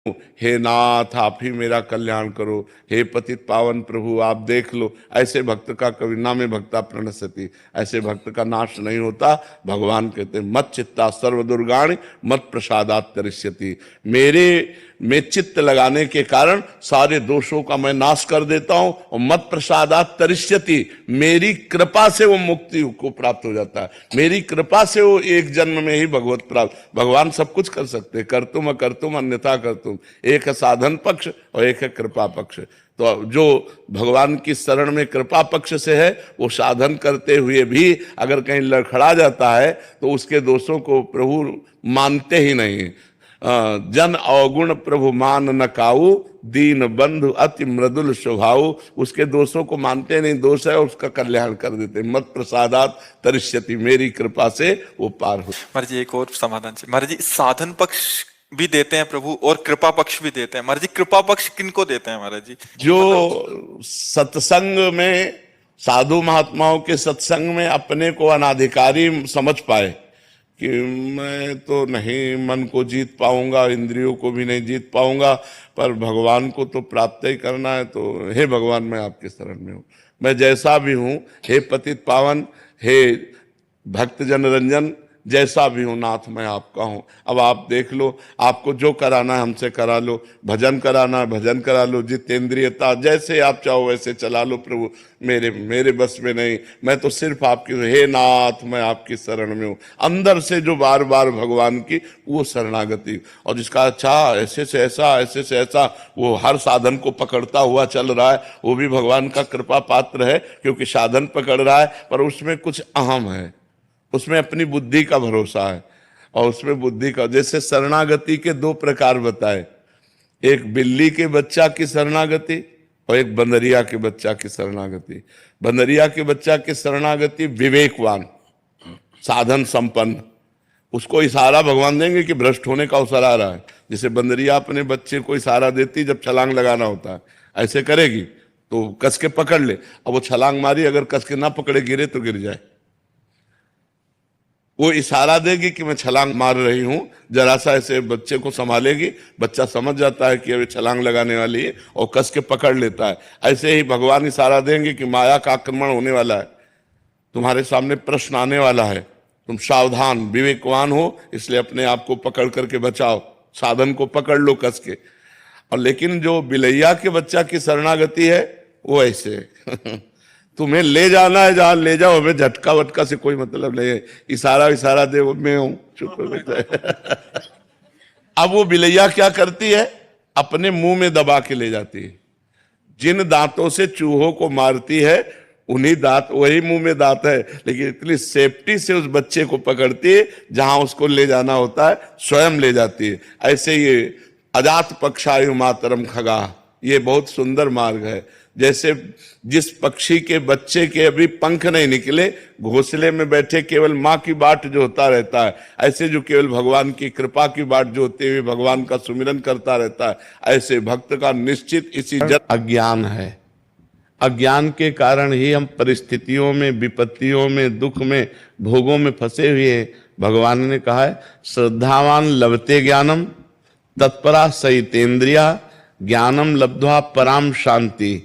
हे नाथ आप ही मेरा कल्याण करो, हे पतित पावन प्रभु आप देख लो। ऐसे भक्त का कभी नामे भक्ता प्रणश्यति, ऐसे भक्त का नाश नहीं होता। भगवान कहते मत चित्ता सर्व दुर्गाणि मत प्रसादात् तरिष्यति, मेरे में चित्त लगाने के कारण सारे दोषों का मैं नाश कर देता हूं, और मत प्रसादात् तरिष्यति, मेरी कृपा से वो मुक्ति को प्राप्त हो जाता है, मेरी कृपा से वो एक जन्म में ही भगवत प्राप्त। भगवान सब कुछ कर सकते, कर्तुम अकर्तुम अन्यथा कर्तुम, एक है साधन पक्ष और एक है कृपा पक्ष। तो जो भगवान की शरण में कृपा पक्ष से है, वो साधन करते हुए भी अगर कहीं लड़खड़ा जाता है तो उसके दोषों को प्रभु मानते ही नहीं। जन अवगुण प्रभु मान न काऊ, दीन बंधु अति मृदुल स्वभाव, उसके दोषों को मानते नहीं, दोष है उसका कल्याण कर देते। मत प्रसादात् तरिष्यति, मेरी कृपा से वो पार हो। महाराज जी एक और समाधान चाहिए। महाराज जी साधन पक्ष भी देते हैं प्रभु और कृपा पक्ष भी देते हैं। महाराज जी कृपा पक्ष किनको देते हैं महाराज जी? जो सत्संग में, साधु महात्माओं के सत्संग में अपने को अनाधिकारी समझ पाए कि मैं तो नहीं मन को जीत पाऊंगा, इंद्रियों को भी नहीं जीत पाऊंगा, पर भगवान को तो प्राप्त ही करना है, तो हे भगवान मैं आपके शरण में हूँ, मैं जैसा भी हूँ, हे पतित पावन, हे भक्त जन रंजन, जैसा भी हूं नाथ मैं आपका हूं। अब आप देख लो, आपको जो कराना है हमसे करा लो, भजन कराना है भजन करा लो, जितेंद्रियता जैसे आप चाहो वैसे चला लो प्रभु, मेरे बस में नहीं, मैं तो सिर्फ आपकी, हे नाथ मैं आपकी शरण में हूं। अंदर से जो बार बार भगवान की वो शरणागति, और जिसका अच्छा ऐसे से ऐसा ऐसे से ऐसा वो हर साधन को पकड़ता हुआ चल रहा है, वो भी भगवान का कृपा पात्र है, क्योंकि साधन पकड़ रहा है पर उसमें कुछ अहम है, उसमें अपनी बुद्धि का भरोसा है, और उसमें बुद्धि का, जैसे शरणागति के दो प्रकार बताए, एक बिल्ली के बच्चा की शरणागति और एक बंदरिया के बच्चा की शरणागति। बंदरिया के बच्चा की शरणागति विवेकवान, साधन संपन्न, उसको इशारा भगवान देंगे कि भ्रष्ट होने का अवसर आ रहा है। जैसे बंदरिया अपने बच्चे को इशारा देती जब छलांग लगाना होता है, ऐसे करेगी तो कस के पकड़ ले, अब वो छलांग मारी, अगर कस के ना पकड़े गिरे तो गिर जाए, वो इशारा देगी कि मैं छलांग मार रही हूं, जरा सा ऐसे बच्चे को संभालेगी, बच्चा समझ जाता है कि अभी छलांग लगाने वाली है और कस के पकड़ लेता है। ऐसे ही भगवान इशारा देंगे कि माया का आक्रमण होने वाला है, तुम्हारे सामने प्रश्न आने वाला है, तुम सावधान विवेकवान हो, इसलिए अपने आप को पकड़ करके बचाओ, साधन को पकड़ लो कस के। और लेकिन जो बिलैया के बच्चा की शरणागति है वो ऐसे तुम्हें ले जाना है जहां ले जाओ, हमें झटका वटका से कोई मतलब नहीं है, इशारा दे मैं हूं, चुप कर। अब वो बिलैया क्या करती है, अपने मुंह में दबा के ले जाती है, जिन दांतों से चूहों को मारती है उन्हीं दांत, वही मुंह में दांत है, लेकिन इतनी सेफ्टी से उस बच्चे को पकड़ती है, जहां उसको ले जाना होता है स्वयं ले जाती है। ऐसे ये अजात पक्षायु मातरम खगा, ये बहुत सुंदर मार्ग है। जैसे जिस पक्षी के बच्चे के अभी पंख नहीं निकले, घोंसले में बैठे केवल माँ की बाट जो होता रहता है, ऐसे जो केवल भगवान की कृपा की बाट जो होते हुए भगवान का सुमिरन करता रहता है, ऐसे भक्त का निश्चित इसी अज्ञान है। अज्ञान के कारण ही हम परिस्थितियों में, विपत्तियों में, दुख में, भोगों में फंसे हुए हैं। भगवान ने कहा है श्रद्धावान लभते ज्ञानम तत्परा सहितेन्द्रिया ज्ञानम लब्ध्वा पराम शांति,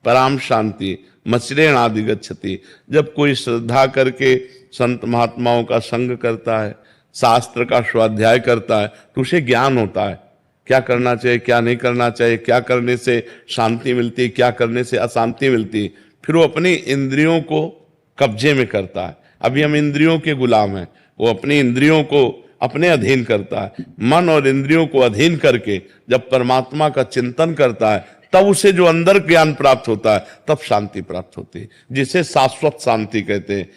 पराम शांति मचरेण आदि गच्छति। जब कोई श्रद्धा करके संत महात्माओं का संग करता है, शास्त्र का स्वाध्याय करता है, तो उसे ज्ञान होता है क्या करना चाहिए, क्या नहीं करना चाहिए, क्या करने से शांति मिलती, क्या करने से अशांति मिलती। फिर वो अपनी इंद्रियों को कब्जे में करता है। अभी हम इंद्रियों के गुलाम हैं, वो अपनी इंद्रियों को अपने अधीन करता है। मन और इंद्रियों को अधीन करके जब परमात्मा का चिंतन करता है, तब उसे जो अंदर ज्ञान प्राप्त होता है, तब शांति प्राप्त होती है, जिसे शाश्वत शांति कहते हैं।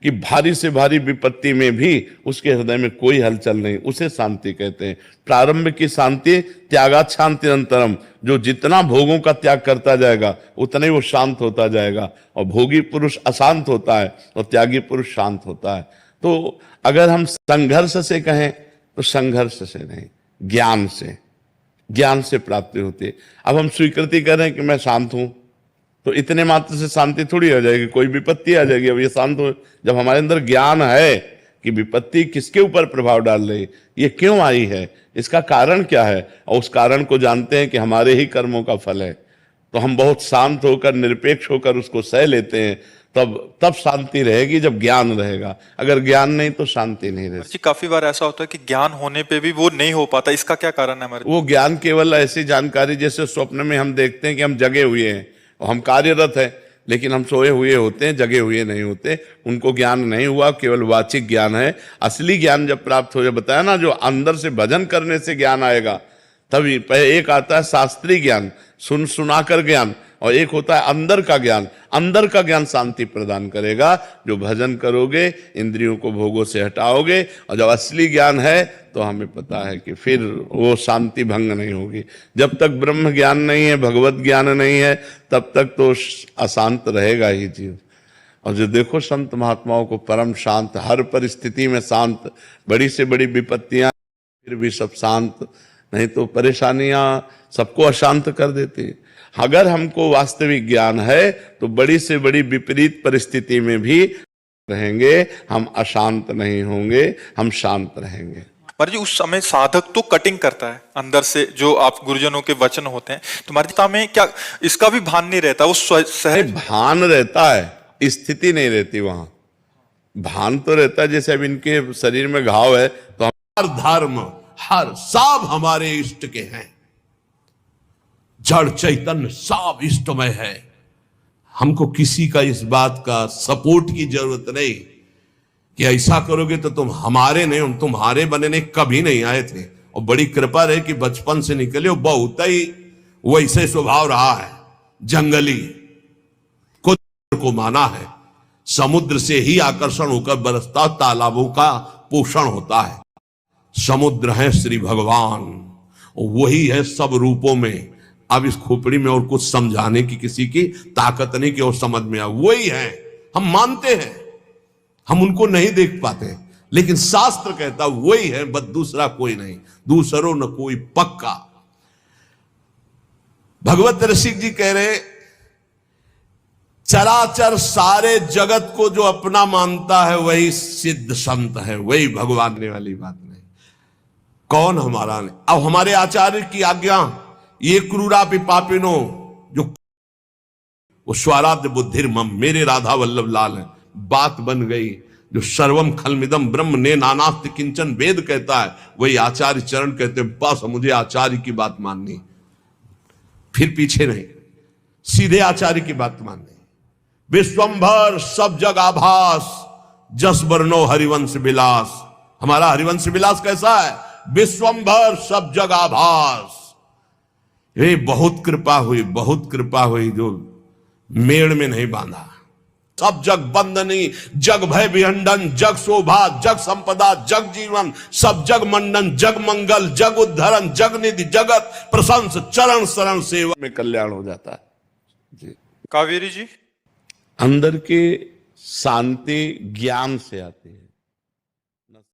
कि भारी से भारी विपत्ति में भी उसके हृदय में कोई हलचल नहीं, उसे शांति कहते हैं। प्रारंभ की शांति त्यागात शांति अंतरम, जो जितना भोगों का त्याग करता जाएगा उतना ही वो शांत होता जाएगा। और भोगी पुरुष अशांत होता है और त्यागी पुरुष शांत होता है। तो अगर हम संघर्ष से कहें तो संघर्ष से नहीं, ज्ञान से, ज्ञान से प्राप्ति होती है। अब हम स्वीकृति करें कि मैं शांत हूं, तो इतने मात्र से शांति थोड़ी हो जाएगी, कोई विपत्ति आ जाएगी, अब ये शांत हो। जब हमारे अंदर ज्ञान है कि विपत्ति किसके ऊपर प्रभाव डाल रही है, ये क्यों आई है, इसका कारण क्या है? और उस कारण को जानते हैं कि हमारे ही कर्मों का फल है, तो हम बहुत शांत होकर, निरपेक्ष होकर उसको सह लेते हैं। तब शांति रहेगी जब ज्ञान रहेगा। अगर ज्ञान नहीं तो शांति नहीं रहेगी। जी काफी बार ऐसा होता है कि ज्ञान होने पे भी वो नहीं हो पाता, इसका क्या कारण है हमारे? वो ज्ञान केवल ऐसी जानकारी, जैसे स्वप्न में हम देखते हैं कि हम जगे हुए हैं और हम कार्यरत हैं, लेकिन हम सोए हुए होते हैं, जगे हुए नहीं होते। उनको ज्ञान नहीं हुआ, केवल वाचिक ज्ञान है। असली ज्ञान जब प्राप्त हो जाए, बताया ना, जो अंदर से भजन करने से ज्ञान आएगा, तभी एक आता है शास्त्रीय ज्ञान, सुनाकर ज्ञान, और एक होता है अंदर का ज्ञान। अंदर का ज्ञान शांति प्रदान करेगा। जो भजन करोगे, इंद्रियों को भोगों से हटाओगे, और जब असली ज्ञान है तो हमें पता है कि फिर वो शांति भंग नहीं होगी। जब तक ब्रह्म ज्ञान नहीं है, भगवत ज्ञान नहीं है, तब तक तो अशांत रहेगा ही जीव। और जो देखो संत महात्माओं को परम शांत, हर परिस्थिति में शांत, बड़ी से बड़ी विपत्तियां फिर भी सब शांत, नहीं तो परेशानियां सबको अशांत कर देती है। अगर हमको वास्तविक ज्ञान है तो बड़ी से बड़ी विपरीत परिस्थिति में भी रहेंगे, हम अशांत नहीं होंगे, हम शांत रहेंगे। महाराज जी उस समय साधक तो कटिंग करता है अंदर से, जो आप गुरुजनों के वचन होते हैं, तो महाराज में क्या इसका भी भान नहीं रहता? वो सहज भान रहता है, स्थिति नहीं रहती वहां। भान तो रहता है, जैसे अब इनके शरीर में घाव है तो हर धर्म, हर सब हमारे इष्ट के हैं। जड़ चैतन्य सब इष्टमय है। हमको किसी का इस बात का सपोर्ट की जरूरत नहीं कि ऐसा करोगे तो तुम हमारे नहीं, हम तुम्हारे बनने कभी नहीं आए थे। और बड़ी कृपा रहे कि बचपन से निकले, बहुत ही वैसे स्वभाव रहा है, जंगली को माना है। समुद्र से ही आकर्षण होकर बरसता, तालाबों का पोषण होता है। समुद्र है श्री भगवान, वही है सब रूपों में। अब इस खोपड़ी में और कुछ समझाने की किसी की ताकत नहीं कि और समझ में आए। वही है, हम मानते हैं, हम उनको नहीं देख पाते, लेकिन शास्त्र कहता वही है, बस दूसरा कोई नहीं, दूसरो न कोई पक्का। भगवत रसिक जी कह रहे, चराचर सारे जगत को जो अपना मानता है वही सिद्ध संत है, वही भगवान ने वाली बात नहीं। कौन हमारा नहीं? अब हमारे आचार्य की आज्ञा, ये क्रूरापि पापिनो, जो वो स्वराध्य बुद्धिर मम, मेरे राधा वल्लभ लाल है, बात बन गई। जो सर्वम खलमिदम ब्रह्म ने नानास्ति किंचन वेद कहता है, वही आचार्य चरण कहते हैं, बस मुझे आचार्य की बात माननी, फिर पीछे नहीं, सीधे आचार्य की बात माननी। विश्वंभर सब जग आभास, जस बरनो हरिवंश विलास। हमारा हरिवंश विलास कैसा है? विश्वंभर सब जग आभास। ये बहुत कृपा हुई, बहुत कृपा हुई, जो मेड़ में नहीं बांधा। सब जग बंदनी, जग भय विहंडन, जग शोभा, जग संपदा, जग जीवन, सब जग मंडन, जग मंगल, जग उद्धरण, जग निधि, जगत प्रशंस, चरण शरण सेवा में कल्याण हो जाता है जी। कावेरी जी, अंदर की शांति ज्ञान से आती है।